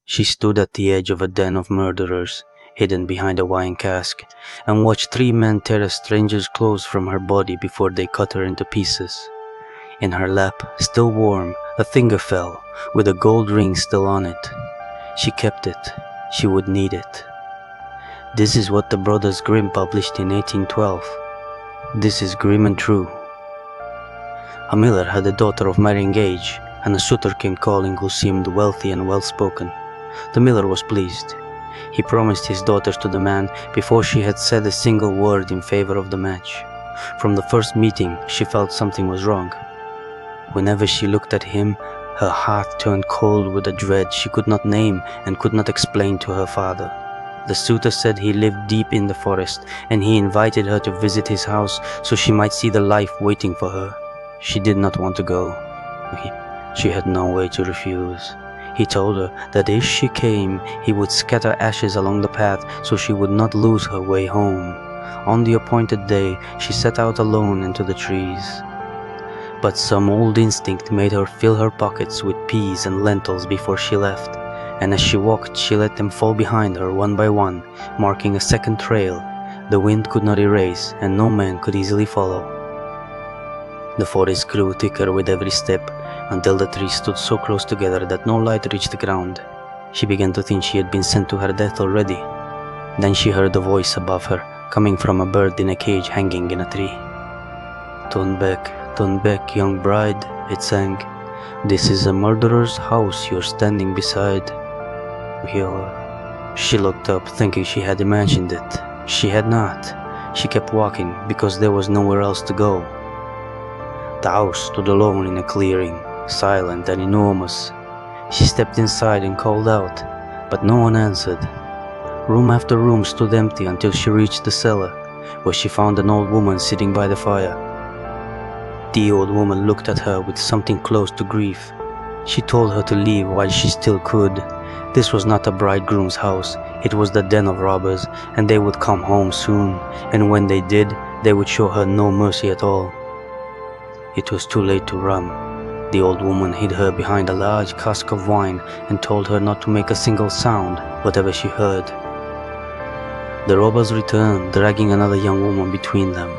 She stood at the edge of a den of murderers, hidden behind a wine cask, and watched 3 men tear a stranger's clothes from her body before they cut her into pieces. In her lap, still warm, a finger fell, with a gold ring still on it. She kept it. She would need it. This is what the Brothers Grimm published in 1812. This is grim and true. A miller had a daughter of marrying age, and a suitor came calling who seemed wealthy and well-spoken. The miller was pleased. He promised his daughters to the man before she had said a single word in favor of the match. From the first meeting, she felt something was wrong. Whenever she looked at him, her heart turned cold with a dread she could not name and could not explain to her father. The suitor said he lived deep in the forest, and he invited her to visit his house so she might see the life waiting for her. She did not want to go. She had no way to refuse. He told her that if she came, he would scatter ashes along the path so she would not lose her way home. On the appointed day, she set out alone into the trees. But some old instinct made her fill her pockets with peas and lentils before she left, and as she walked she let them fall behind her one by one, marking a second trail the wind could not erase and no man could easily follow. The forest grew thicker with every step, until the trees stood so close together that no light reached the ground. She began to think she had been sent to her death already. Then she heard a voice above her, coming from a bird in a cage hanging in a tree. Turn back, young bride," it sang. "This is a murderer's house you're standing beside." She looked up, thinking she had imagined it. She had not. She kept walking, because there was nowhere else to go. The house stood alone in a clearing, silent and enormous. She stepped inside and called out, but no one answered. Room after room stood empty until she reached the cellar, where she found an old woman sitting by the fire. The old woman looked at her with something close to grief. She told her to leave while she still could. This was not a bridegroom's house, it was the den of robbers, and they would come home soon, and when they did, they would show her no mercy at all. It was too late to run. The old woman hid her behind a large cask of wine and told her not to make a single sound, whatever she heard. The robbers returned, dragging another young woman between them,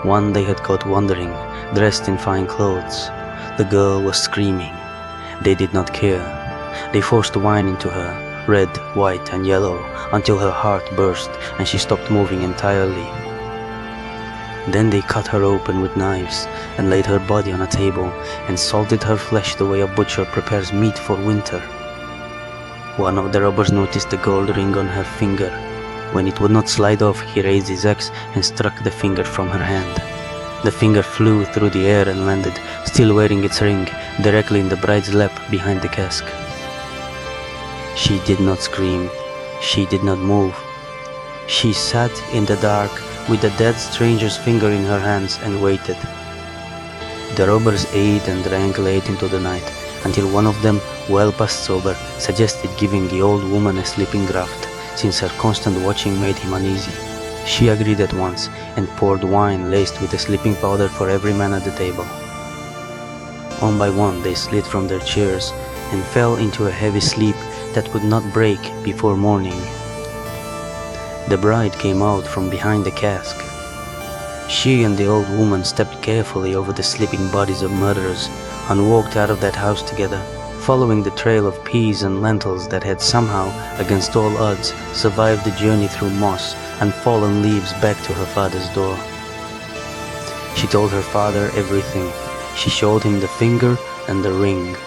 one they had caught wandering, dressed in fine clothes. The girl was screaming. They did not care. They forced wine into her, red, white, and yellow, until her heart burst and she stopped moving entirely. Then they cut her open with knives and laid her body on a table and salted her flesh the way a butcher prepares meat for winter. One of the robbers noticed the gold ring on her finger. When it would not slide off, he raised his axe and struck the finger from her hand. The finger flew through the air and landed, still wearing its ring, directly in the bride's lap behind the cask. She did not scream. She did not move. She sat in the dark with the dead stranger's finger in her hands and waited. The robbers ate and drank late into the night, until one of them, well past sober, suggested giving the old woman a sleeping draught, since her constant watching made him uneasy. She agreed at once, and poured wine laced with a sleeping powder for every man at the table. One by one they slid from their chairs, and fell into a heavy sleep that would not break before morning. The bride came out from behind the cask. She and the old woman stepped carefully over the sleeping bodies of murderers, and walked out of that house together, following the trail of peas and lentils that had somehow, against all odds, survived the journey through moss and fallen leaves back to her father's door. She told her father everything. She showed him the finger and the ring.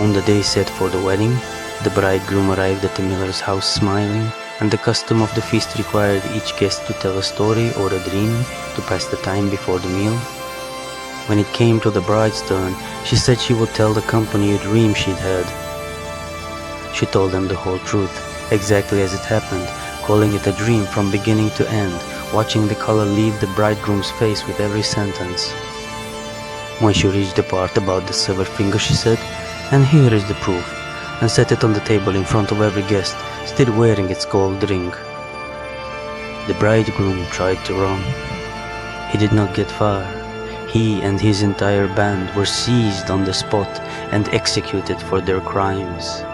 On the day set for the wedding, the bridegroom arrived at the miller's house smiling, and the custom of the feast required each guest to tell a story or a dream to pass the time before the meal. When it came to the bride's turn, she said she would tell the company a dream she'd had. She told them the whole truth, exactly as it happened, calling it a dream from beginning to end, watching the color leave the bridegroom's face with every sentence. When she reached the part about the severed finger, she said, "And here is the proof," and set it on the table in front of every guest, still wearing its gold ring. The bridegroom tried to run. He did not get far. He and his entire band were seized on the spot and executed for their crimes.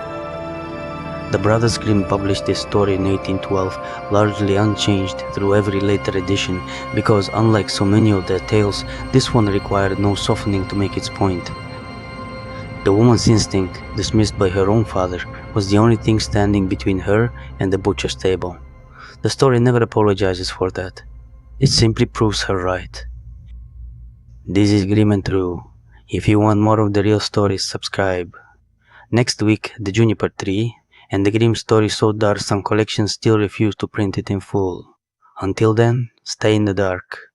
The Brothers Grimm published this story in 1812, largely unchanged through every later edition, because unlike so many of their tales, this one required no softening to make its point. The woman's instinct, dismissed by her own father, was the only thing standing between her and the butcher's table. The story never apologizes for that. It simply proves her right. This is Grim and True. If you want more of the real stories, subscribe. Next week, the Juniper Tree, and the Grimm story so dark some collections still refuse to print it in full. Until then, stay in the dark.